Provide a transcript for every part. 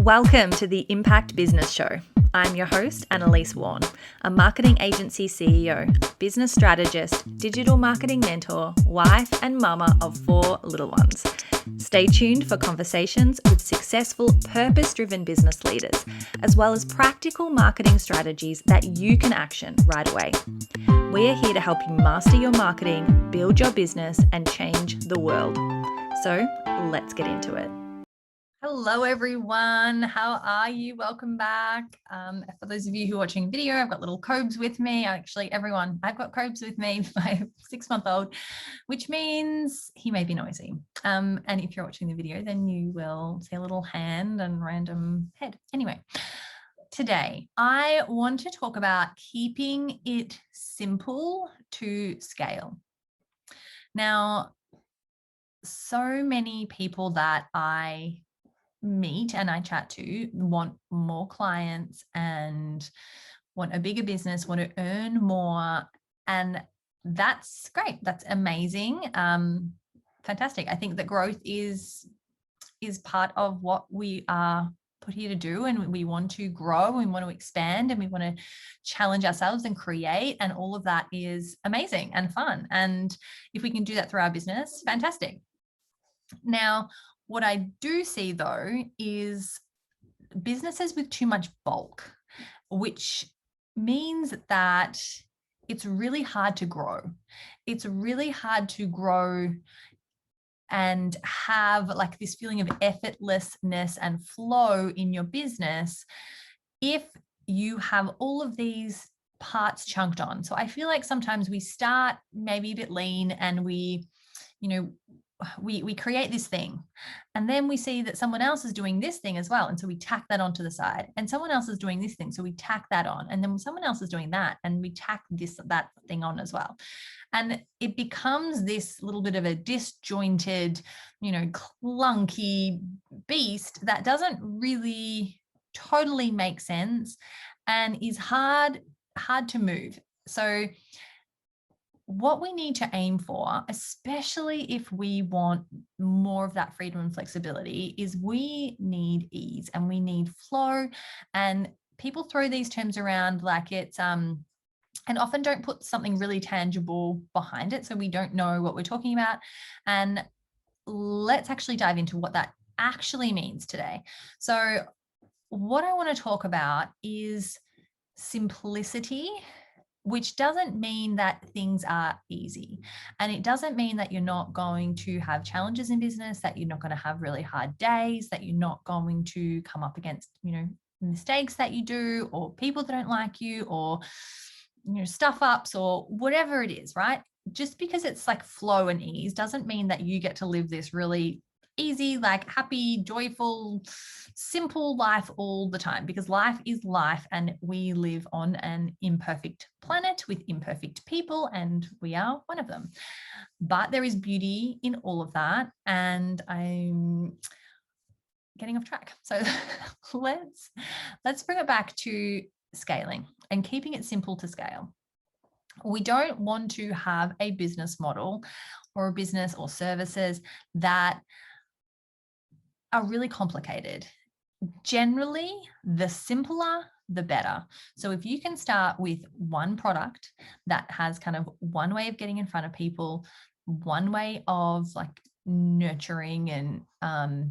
Welcome to the Impact Business Show. I'm your host, Annalise Warren, a marketing agency CEO, business strategist, digital marketing mentor, wife, and mama of 4 little ones. Stay tuned for conversations with successful, purpose-driven business leaders, as well as practical marketing strategies that you can action right away. We are here to help you master your marketing, build your business, and change the world. So let's get into it. Hello, everyone. How are you? Welcome back. For those of you who are watching video, I've got little Cobes with me. Actually, everyone, I've got Cobes with me, my 6-month-old, which means he may be noisy. And if you're watching the video, then you will see a little hand and random head. Anyway, today I want to talk about keeping it simple to scale. Now, so many people that I meet and I chat to want more clients and want a bigger business, want to earn more. And that's great. That's amazing. Fantastic. I think that growth is part of what we are put here to do. And we want to grow, we want to expand, and we want to challenge ourselves and create. And all of that is amazing and fun. And if we can do that through our business, fantastic. Now, what I do see, though, is businesses with too much bulk, which means that it's really hard to grow. It's really hard to grow and have like this feeling of effortlessness and flow in your business if you have all of these parts chunked on. So I feel like sometimes we start maybe a bit lean and we create this thing, and then we see that someone else is doing this thing as well, and so we tack that onto the side, and someone else is doing this thing, so we tack that on, and then someone else is doing that, and we tack that thing on as well. And it becomes this little bit of a disjointed, clunky beast that doesn't really totally make sense and is hard to move. So what we need to aim for, especially if we want more of that freedom and flexibility, is we need ease and we need flow. And people throw these terms around like it's, and often don't put something really tangible behind it. So we don't know what we're talking about. And let's actually dive into what that actually means today. So what I want to talk about is simplicity, which doesn't mean that things are easy. And it doesn't mean that you're not going to have challenges in business, that you're not going to have really hard days, that you're not going to come up against, mistakes that you do, or people that don't like you, or, stuff ups, or whatever it is, right? Just because it's like flow and ease doesn't mean that you get to live this really easy, like happy, joyful, simple life all the time, because life is life and we live on an imperfect planet with imperfect people, and we are one of them. But there is beauty in all of that, and I'm getting off track. So let's bring it back to scaling and keeping it simple to scale. We don't want to have a business model or a business or services that are really complicated. Generally, the simpler, the better. So if you can start with one product that has kind of one way of getting in front of people, one way of like nurturing and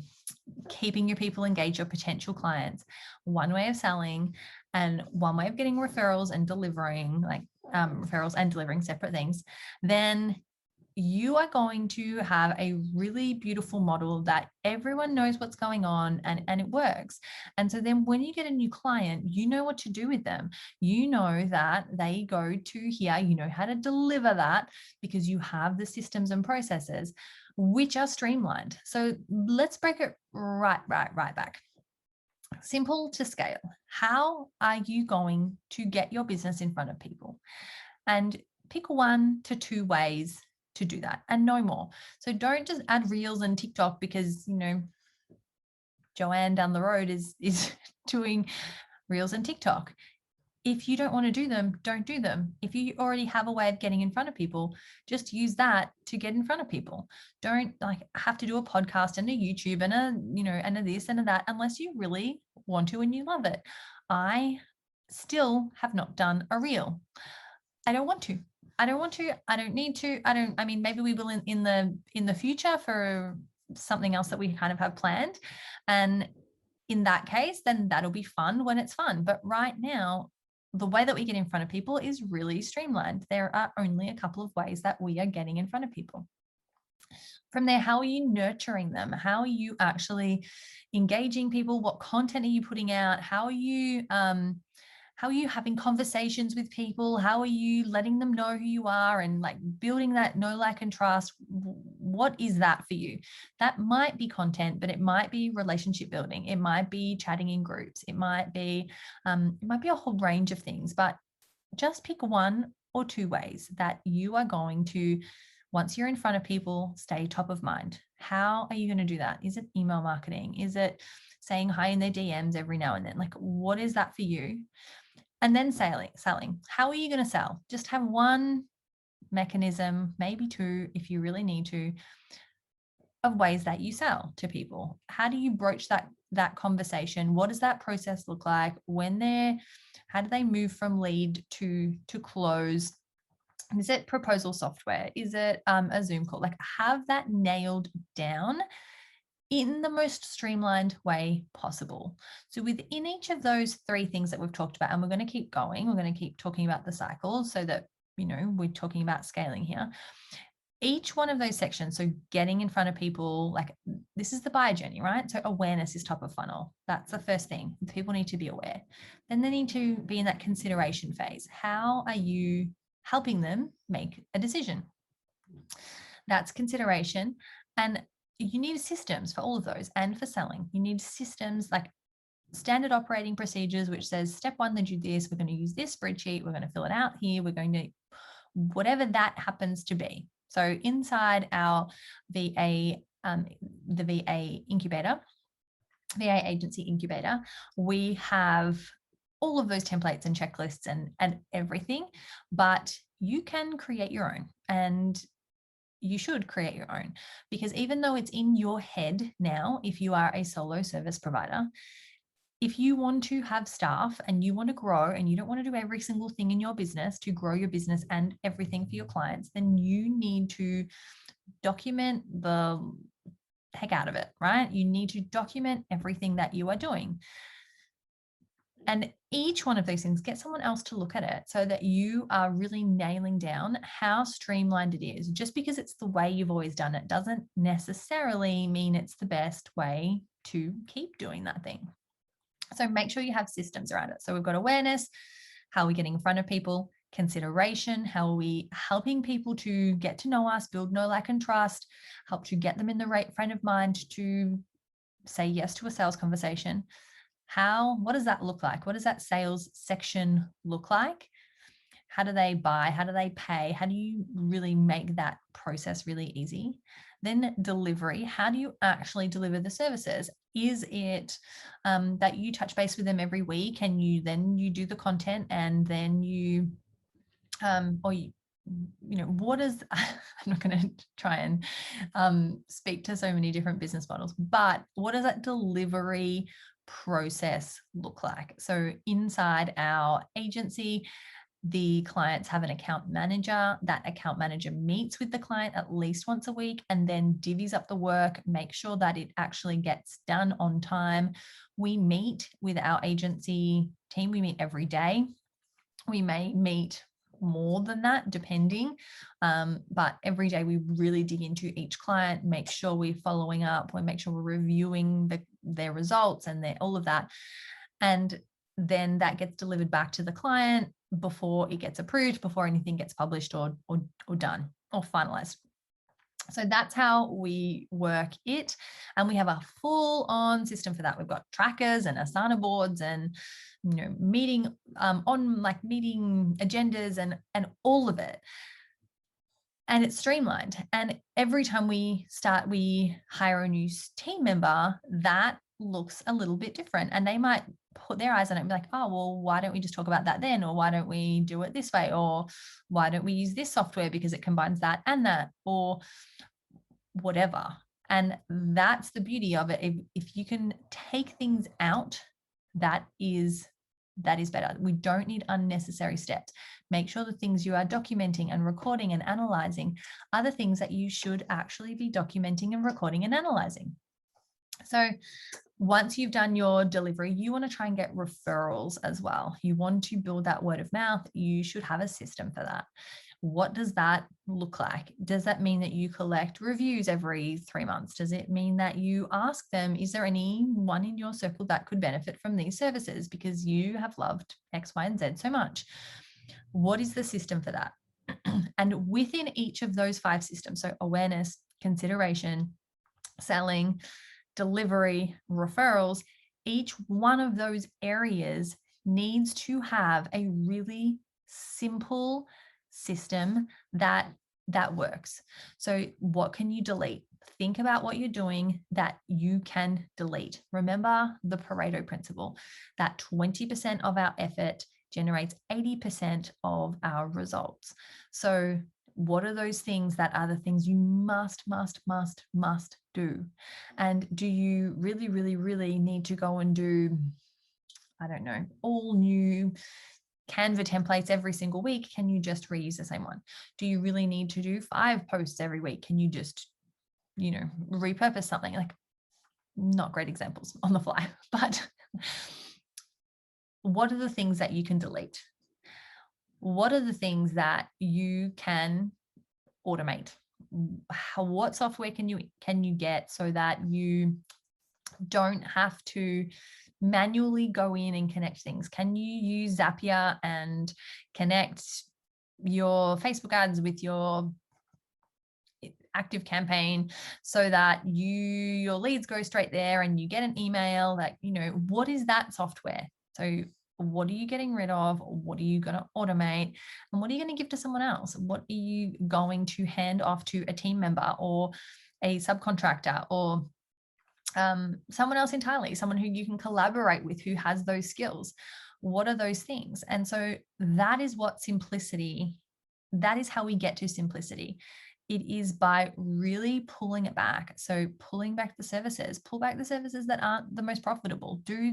keeping your people engaged, your potential clients, one way of selling, and one way of getting referrals and delivering separate things, then you are going to have a really beautiful model that everyone knows what's going on and it works. And so then when you get a new client, you know what to do with them. You know that they go to here, you know how to deliver that because you have the systems and processes which are streamlined. So let's break it right back. Simple to scale. How are you going to get your business in front of people? And pick 1 to 2 ways to do that, and no more. So don't just add reels and TikTok because Joanne down the road is doing reels and TikTok. If you don't want to do them, don't do them. If you already have a way of getting in front of people, just use that to get in front of people. Don't have to do a podcast and a YouTube and a this and a that unless you really want to and you love it. I still have not done a reel. I don't want to. I don't want to. I don't need to. I mean, maybe we will in the future for something else that we kind of have planned. And in that case, then that'll be fun when it's fun. But right now, the way that we get in front of people is really streamlined. There are only a couple of ways that we are getting in front of people. From there, how are you nurturing them? How are you actually engaging people? What content are you putting out? How are you having conversations with people? How are you letting them know who you are and like building that know, like, and trust? What is that for you? That might be content, but it might be relationship building. It might be chatting in groups. It might be a whole range of things, but just pick one or two ways that you are going to, once you're in front of people, stay top of mind. How are you going to do that? Is it email marketing? Is it saying hi in their DMs every now and then? Like, what is that for you? And then selling. How are you going to sell? Just have one mechanism, maybe two, if you really need to, of ways that you sell to people. How do you broach that conversation? What does that process look like how do they move from lead to close? Is it proposal software? Is it a Zoom call? Like, have that nailed down in the most streamlined way possible. So within each of those three things that we've talked about, and we're going to keep going, we're going to keep talking about the cycle so that, we're talking about scaling here. Each one of those sections, so getting in front of people, like this is the buyer journey, right? So awareness is top of funnel. That's the first thing. People need to be aware. Then they need to be in that consideration phase. How are you helping them make a decision? That's consideration. And you need systems for all of those. And for selling, you need systems like standard operating procedures, which says step one, they do this. We're going to use this spreadsheet. We're going to fill it out here. We're going to, whatever that happens to be. So inside our VA, the VA incubator, VA agency incubator, we have all of those templates and checklists and everything, but you can create your own, and you should create your own, because even though it's in your head now, if you are a solo service provider, if you want to have staff and you want to grow and you don't want to do every single thing in your business to grow your business and everything for your clients, then you need to document the heck out of it, right? You need to document everything that you are doing. And each one of those things, get someone else to look at it so that you are really nailing down how streamlined it is. Just because it's the way you've always done it doesn't necessarily mean it's the best way to keep doing that thing. So make sure you have systems around it. So we've got awareness, how are we getting in front of people, consideration, how are we helping people to get to know us, build know, like, and trust, help to get them in the right frame of mind to say yes to a sales conversation. What does that look like? What does that sales section look like? How do they buy? How do they pay? How do you really make that process really easy? Then delivery, how do you actually deliver the services? Is it that you touch base with them every week and you do the content and then what is, I'm not going to try and speak to so many different business models, but what does that delivery process look like? So inside our agency, the clients have an account manager. That account manager meets with the client at least once a week and then divvies up the work, make sure that it actually gets done on time. We meet with our agency team. We meet every day. We may meet more than that depending, but every day we really dig into each client, make sure we're following up, we make sure we're reviewing their results and all of that, and then that gets delivered back to the client before it gets approved, before anything gets published or done or finalized. So that's how we work it. And we have a full on system for that. We've got trackers and Asana boards and, meeting meeting agendas and all of it. And it's streamlined. And every time we hire a new team member, that looks a little bit different. And they might put their eyes on it and be like, oh, well, why don't we just talk about that then? Or why don't we do it this way? Or why don't we use this software because it combines that and that, or whatever. And that's the beauty of it. If you can take things out That is better. We don't need unnecessary steps. Make sure the things you are documenting and recording and analyzing are the things that you should actually be documenting and recording and analyzing. So once you've done your delivery, you want to try and get referrals as well. You want to build that word of mouth. You should have a system for that. What does that look like? Does that mean that you collect reviews every 3 months? Does it mean that you ask them, is there anyone in your circle that could benefit from these services because you have loved X, Y, and Z so much? What is the system for that? And within each of those 5 systems, so awareness, consideration, selling, delivery, referrals, each one of those areas needs to have a really simple system that works. So what can you delete? Think about what you're doing that you can delete. Remember the Pareto principle, that 20% of our effort generates 80% of our results. So what are those things that are the things you must do? And do you really need to go and do, I don't know, all new Canva templates every single week? Can you just reuse the same one? Do you really need to do 5 posts every week? Can you just, repurpose something? Like, not great examples on the fly, but what are the things that you can delete? What are the things that you can automate? What software can you get so that you don't have to manually go in and connect things? Can you use Zapier and connect your Facebook ads with your active campaign so that your leads go straight there and you get an email that, what is that software? So what are you getting rid of? What are you going to automate? And what are you going to give to someone else? What are you going to hand off to a team member or a subcontractor or someone else entirely, someone who you can collaborate with who has those skills? What are those things? And so that is what simplicity, that is how we get to simplicity. It is by really pulling it back. So pulling back the services, pull back the services that aren't the most profitable. Do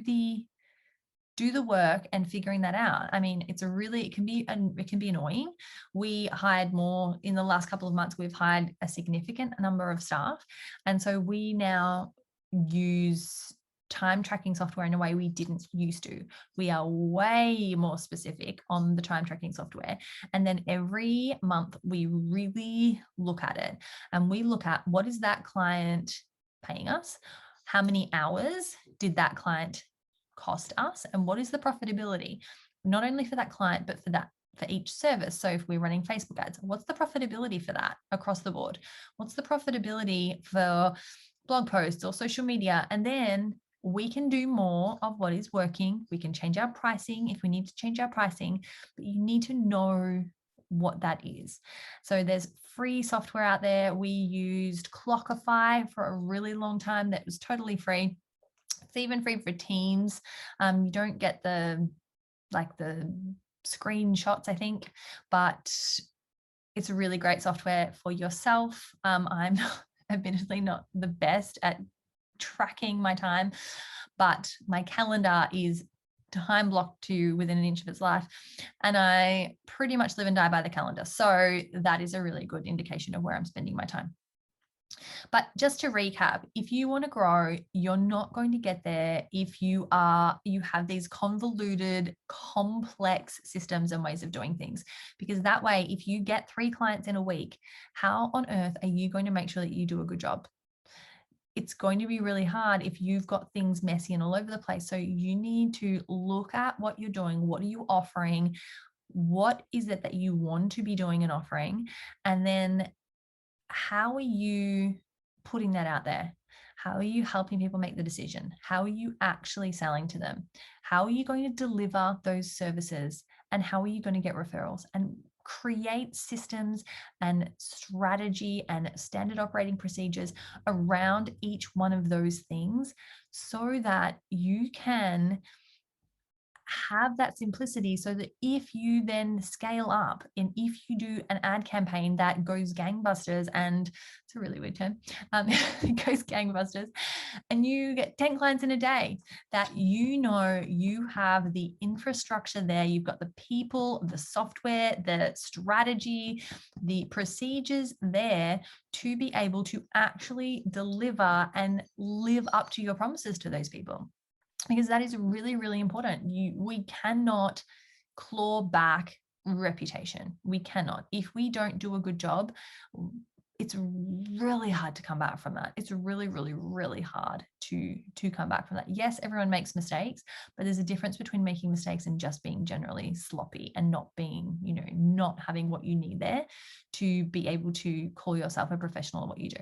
the work and figuring that out. I mean, it can be annoying. We hired more in the last couple of months. We've hired a significant number of staff. And so we now use time tracking software in a way we didn't used to. We are way more specific on the time tracking software. And then every month we really look at it and we look at what is that client paying us? How many hours did that client cost us? And what is the profitability, not only for that client, but for each service? So if we're running Facebook ads, what's the profitability for that across the board? What's the profitability for blog posts or social media? And then we can do more of what is working. We can change our pricing if we need to change our pricing, but you need to know what that is. So there's free software out there. We used Clockify for a really long time. That was totally free. It's even free for Teams. You don't get the screenshots, I think, but it's a really great software for yourself. I'm admittedly not the best at tracking my time, but my calendar is time blocked to within an inch of its life, and I pretty much live and die by the calendar. So that is a really good indication of where I'm spending my time. But just to recap, if you want to grow, you're not going to get there if you have these convoluted, complex systems and ways of doing things. Because that way, if you get 3 clients in a week, how on earth are you going to make sure that you do a good job? It's going to be really hard if you've got things messy and all over the place. So you need to look at what you're doing. What are you offering? What is it that you want to be doing and offering? And then how are you putting that out there? How are you helping people make the decision? How are you actually selling to them? How are you going to deliver those services? And how are you going to get referrals? And create systems and strategy and standard operating procedures around each one of those things so that you can have that simplicity so that if you then scale up and if you do an ad campaign that goes gangbusters, and it's a really weird term, it goes gangbusters, and you get 10 clients in a day, that you have the infrastructure there, you've got the people, the software, the strategy, the procedures there to be able to actually deliver and live up to your promises to those people. Because that is really, really important. We cannot claw back reputation. We cannot. If we don't do a good job, it's really hard to come back from that. It's really, really, really hard to come back from that. Yes, everyone makes mistakes, but there's a difference between making mistakes and just being generally sloppy and not being, not having what you need there to be able to call yourself a professional at what you do.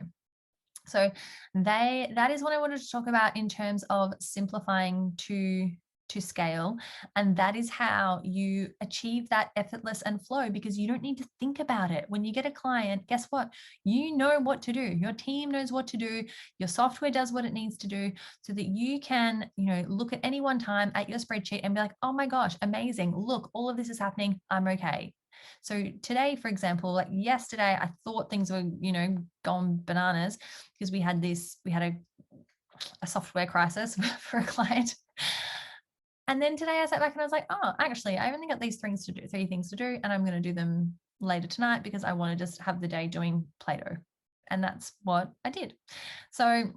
So that is what I wanted to talk about in terms of simplifying to scale. And that is how you achieve that effortless and flow, because you don't need to think about it. When you get a client, guess what? You know what to do. Your team knows what to do. Your software does what it needs to do, so that you can, look at any one time at your spreadsheet and be like, oh my gosh, amazing. Look, all of this is happening. I'm okay. So today, for example, like yesterday, I thought things were, gone bananas because we had a software crisis for a client. And then today I sat back and I was like, oh, actually, I only got these three things to do, and I'm going to do them later tonight because I want to just have the day doing Play-Doh. And that's what I did. So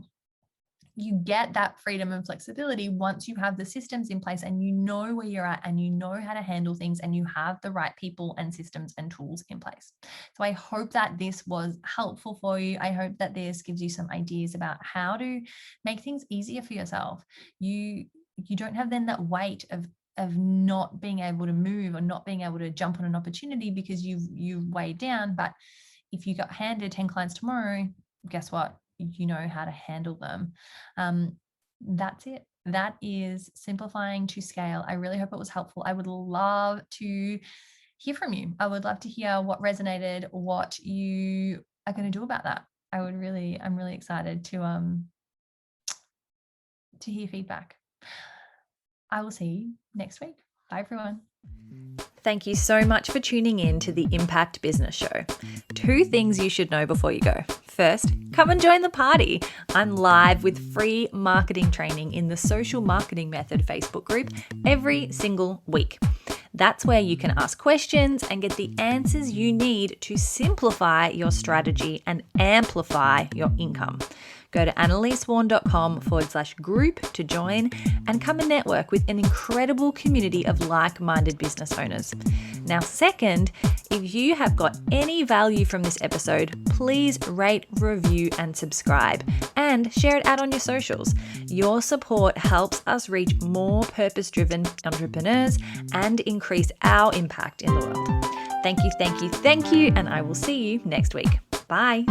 you get that freedom and flexibility once you have the systems in place and you know where you're at and you know how to handle things and you have the right people and systems and tools in place. So I hope that this was helpful for you. I hope that this gives you some ideas about how to make things easier for yourself. You don't have then that weight of not being able to move or not being able to jump on an opportunity because you've weighed down. But if you got handed 10 clients tomorrow, guess what? You know how to handle them. That's it. That is simplifying to scale. I really hope it was helpful. I would love to hear from you. I would love to hear what resonated, what you are going to do about that. I'm really excited to hear feedback. I will see you next week. Bye, everyone. Thank you so much for tuning in to the Impact Business Show. 2 things you should know before you go. First, come and join the party. I'm live with free marketing training in the Social Marketing Method Facebook group every single week. That's where you can ask questions and get the answers you need to simplify your strategy and amplify your income. Go to annalisewarren.com/group to join and come and network with an incredible community of like-minded business owners. Now, second, if you have got any value from this episode, please rate, review, and subscribe, and share it out on your socials. Your support helps us reach more purpose-driven entrepreneurs and increase our impact in the world. Thank you, and I will see you next week. Bye.